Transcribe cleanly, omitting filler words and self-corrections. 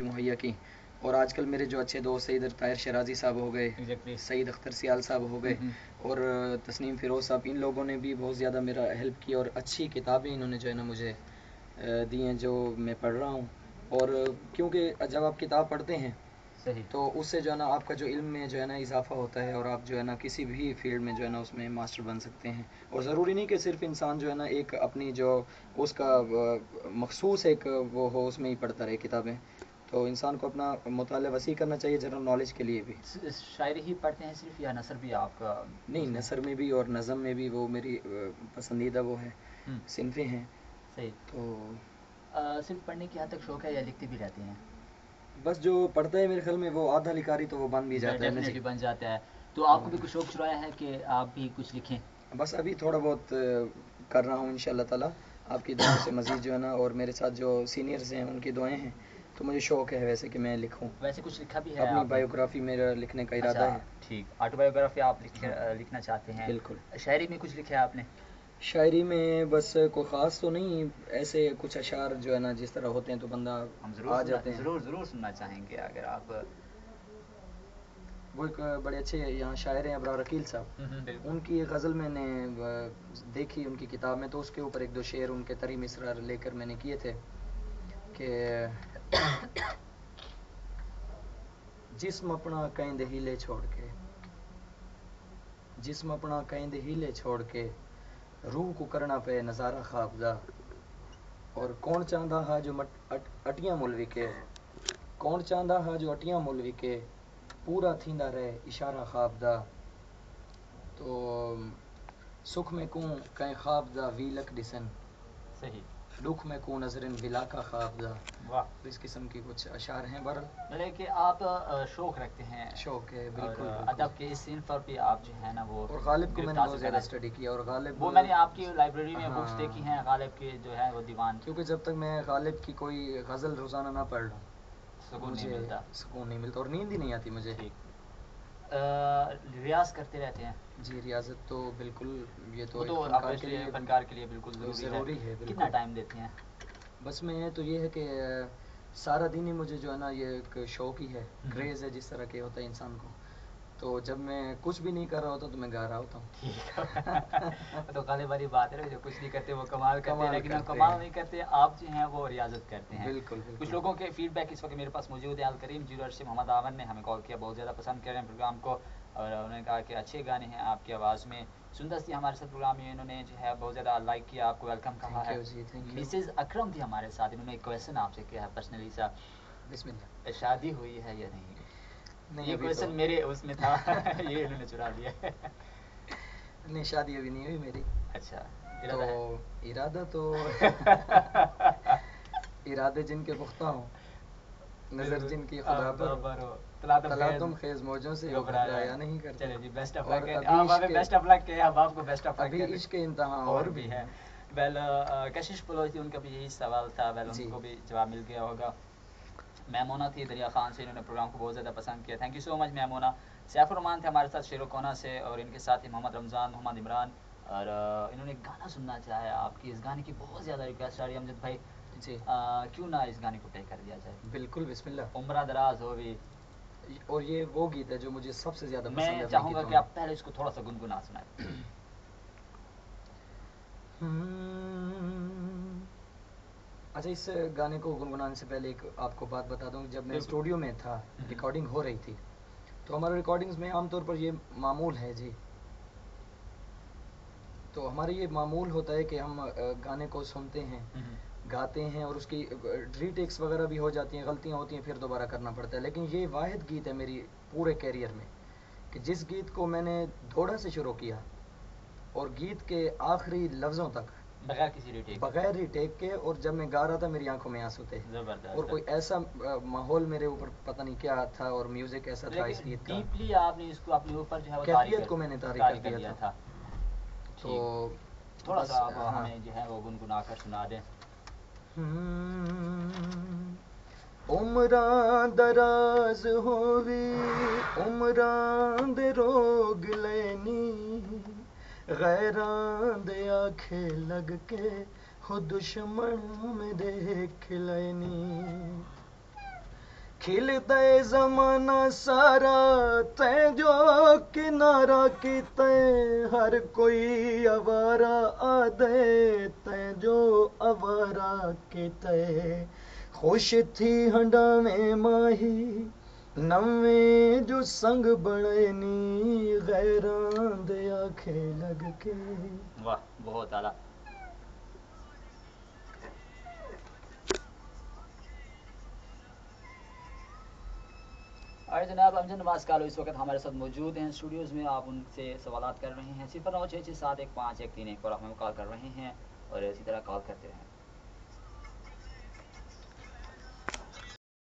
مہیا کی. اور آج کل میرے جو اچھے دوست ہیں ادھر طاہر شرازی صاحب ہو گئے, سعید اختر سیال صاحب ہو گئے, اور تسنیم فیروز صاحب, ان لوگوں نے بھی بہت زیادہ میرا ہیلپ کی اور اچھی کتابیں انہوں نے جو ہے نا مجھے دی ہیں جو میں پڑھ رہا ہوں. اور کیونکہ جب آپ کتاب پڑھتے ہیں تو اس سے جو ہے نا آپ کا جو علم میں جو ہے نا اضافہ ہوتا ہے, اور آپ جو ہے نا کسی بھی فیلڈ میں جو ہے نا اس میں ماسٹر بن سکتے ہیں. اور ضروری نہیں کہ صرف انسان جو ہے نا ایک اپنی جو اس کا مخصوص ایک وہ ہو اس میں ہی پڑھتا رہے کتابیں. تو انسان کو اپنا مطالعہ وسیع کرنا چاہیے جنرل نالج کے لیے بھی. شاعری ہی پڑھتے ہیں صرف یا نثر بھی آپ کا؟ نہیں, نثر میں بھی اور نظم میں بھی, وہ میری پسندیدہ وہ ہے صنفیں ہیں. صحیح. تو صرف پڑھنے کی حد تک شوق ہے یا لکھتے بھی رہتے ہیں؟ بس جو پڑھتا ہے میرے خیال میں وہ آدھا لکھاری تو وہ بن بھی جاتا ہے. ڈیفینیٹلی بن جاتا ہے. تو آپ کو بھی کچھ شوق چرایا ہے کہ آپ بھی کچھ لکھیں؟ بس ابھی تھوڑا بہت کر رہا ہوں انشاءاللہ تعالی, آپ کی دعاؤں سے مزید جو ہے نا, اور میرے ساتھ جو سینئرز ہیں ان کی دعائیں ہیں, تو مجھے شوق ہے ویسے کہ میں لکھوں. ویسے کچھ لکھا بھی ہے اپنی بایوگرافی میرا لکھنے کا ارادہ ہے. ٹھیک, آٹو بایوگرافی آپ لکھنا چاہتے ہیں؟ بالکل. شاعری میں کچھ لکھا ہے آپ نے؟ شاعری میں بس کوئی خاص تو نہیں, ایسے کچھ اشعار جو ہے نا جس طرح ہوتے ہیں تو بندہ آ جاتے ہیں. ضرور سننا چاہیں گے اگر آپ. وہ ایک بڑے اچھے یہاں شاعر ہیں ابرار عقیل صاحب, ان کی غزل میں نے دیکھی ان کی کتاب میں, تو اس کے اوپر ایک دو شعر ان کے طری مصرع لے کر میں نے کیے تھے کہ جسم اپنا کہیں دہیلے چھوڑ کے, جسم اپنا کہیں دہیلے چھوڑ کے, روح کو کرنا پہ نظارہ خوابدہ. اور کون چاہتا ہے جو اٹیاں ملوی کے, کون چاہتا ہے جو اٹیاں ملوی کے, پورا تھیندا رہے اشارہ خوابدہ. تو سکھ میں کوں کہیں خوابدہ ویلک ڈسن, صحیح. دکھ میں کو نظرن ولا کا خوابدہ. واہ, اس قسم کی کچھ اشعار ہیں. مطلب کہ آپ شوق رکھتے ہیں, شوق ہے بالکل. ادب کے اس صنف پر بھی آپ جو ہے نا وہ, اور غالب کو میں نے بہت زیادہ اسٹڈی کیا, اور غالب وہ میں نے آپ کی لائبریری میں بکس دیکھی ہیں غالب کے جو ہے وہ دیوان. کیونکہ جب تک میں غالب کی کوئی غزل روزانہ نہ پڑھ لوں سکون نہیں مجھے ملتا, سکون نہیں ملتا, اور نیند ہی نہیں آتی مجھے. ریاض کرتے رہتے ہیں؟ جی, ریاضت تو بالکل, یہ تو وہ ایک فنکار کے لیے بالکل ضروری ہے. بالکل. کتنا ٹائم دیتے ہیں؟ بس میں تو یہ ہے کہ سارا دن ہی مجھے جو ہے نا یہ ایک شوق ہی ہے, کریز ہے جس طرح کے ہوتا ہے انسان کو. تو جب میں کچھ بھی نہیں کر رہا ہوتا تو میں گا رہا ہوتا ہوں. ٹھیک. تو غالب والی بات ہے, جو کچھ نہیں کرتے وہ کمال کرتے ہیں, لیکن آپ کمال نہیں کرتے, آپ جو ہیں وہ ریاضت کرتے ہیں. بالکل. کچھ لوگوں کے فیڈ بیک اس وقت میرے پاس موجود ہے. الکریم 08 سے محمد عامر نے ہمیں کال کیا, بہت زیادہ پسند کر رہے ہیں پروگرام کو, اور انہوں نے کہا کہ اچھے گانے ہیں آپ کی آواز میں. سندر سی ہمارے ساتھ پروگرام میں انہوں نے جو ہے بہت زیادہ لائک کیا, آپ کو ویلکم کہا ہے. مسز اکرم تھی ہمارے ساتھ, انہوں نے ایک کویشچن آپ سے کیا ہے پرسنلی سا, بسم اللہ, شادی ہوئی ہے یا نہیں؟ یہ ابھی کویشچن میرے اس میں تھا, یہ انہوں نے چرا لیا ہے. نہیں, شادی ابھی نہیں ہوئی میری. اچھا, تو ارادہ تو ارادے جن کے پختہ ہوں, نظر جن کی خدا پر ہو, تلادم خیز موجوں سے گھبرایا نہیں کرتے. چلے جی, بیسٹ آف لک. آپ ہمیں بیسٹ آف لک کہے, اب آپ کو بیسٹ آف لک ابھی عشق کے امتحان اور بھی ہے. ویل, کشش پلوئی ان کا بھی یہی سوال تھا, ویل ان کو بھی جواب مل گیا ہوگا. میمونہ تھی دریا خان سے, انہوں نے پروگرام کو بہت زیادہ پسند کیا, thank you so much Maimoona. Saif ur Rahman تھے ہمارے ساتھ شیر و کونا سے, اور ان کے ساتھ ہی محمد رمضان, محمد عمران, اور انہوں نے گانا سننا چاہا ہے آپ کی. اس گانے کی بہت زیادہ ریکویسٹ آ رہی ہے امجد بھائی, جی کیوں نہ اس گانے کو پلے کر دیا جائے؟ بالکل, بسم اللہ. عمرہ دراز ہو بھی, اور یہ وہ گیت ہے جو مجھے سب سے زیادہ پسند ہے. میں چاہوں گا کہ آپ پہلے اس کو تھوڑا سا گنگنا سنائیں. اچھا, اس گانے کو گنگنانے سے پہلے ایک آپ کو بات بتا دوں. جب میں اسٹوڈیو میں تھا, ریکارڈنگ ہو رہی تھی, تو ہمارے ریکارڈنگز میں عام طور پر یہ معمول ہے جی, تو ہمارا یہ معمول ہوتا ہے کہ ہم گانے کو سنتے ہیں, گاتے ہیں, اور اس کی ری ٹیکس وغیرہ بھی ہو جاتی ہیں, غلطیاں ہوتی ہیں, پھر دوبارہ کرنا پڑتا ہے. لیکن یہ واحد گیت ہے میری پورے کیریئر میں کہ جس گیت کو میں نے دوڑا سے شروع کیا, اور گیت کے آخری لفظوں تک بغیر کسی ری ٹیک, بغیر ری ٹیک کے, اور جب میں گا رہا تھا میری آنکھوں میں آنسو تھے, اور کوئی ایسا ماحول میرے اوپر پتہ نہیں کیا تھا, اور میوزک ایسا تھا اس گیت کا. ڈیپلی آپ نے اس کو اپنے اوپر جو ہے وہ کیفیت کو میں نے طاری کر دیا تھا. تو تھوڑا سا آپ ہمیں جو ہے وہ گنگنا کر سنا دیں. عمران دراز ہووی, عمران دے روگ لینی, غیران دے آنکھیں لگ کے خود دشمن میں دیکھ لینی. کھل دے زمانہ سارا تے جو کنارہ کیتے ہر کوئی آوارہ آدے تے جو آوارہ کیتے خوش تھی ہنڈا میں ماہی نویں جو سنگ بڑے نی غیران دے آنکھیں لگ کے. واہ بہت اعلیٰ. اور جناب امجد نواز کالو اس وقت ہمارے ساتھ موجود ہیں اسٹوڈیوز میں. آپ ان سے سوالات کر رہے ہیں. 0966715131 پر ہمیں کال کر رہے ہیں اور اسی طرح کال کرتے رہیں.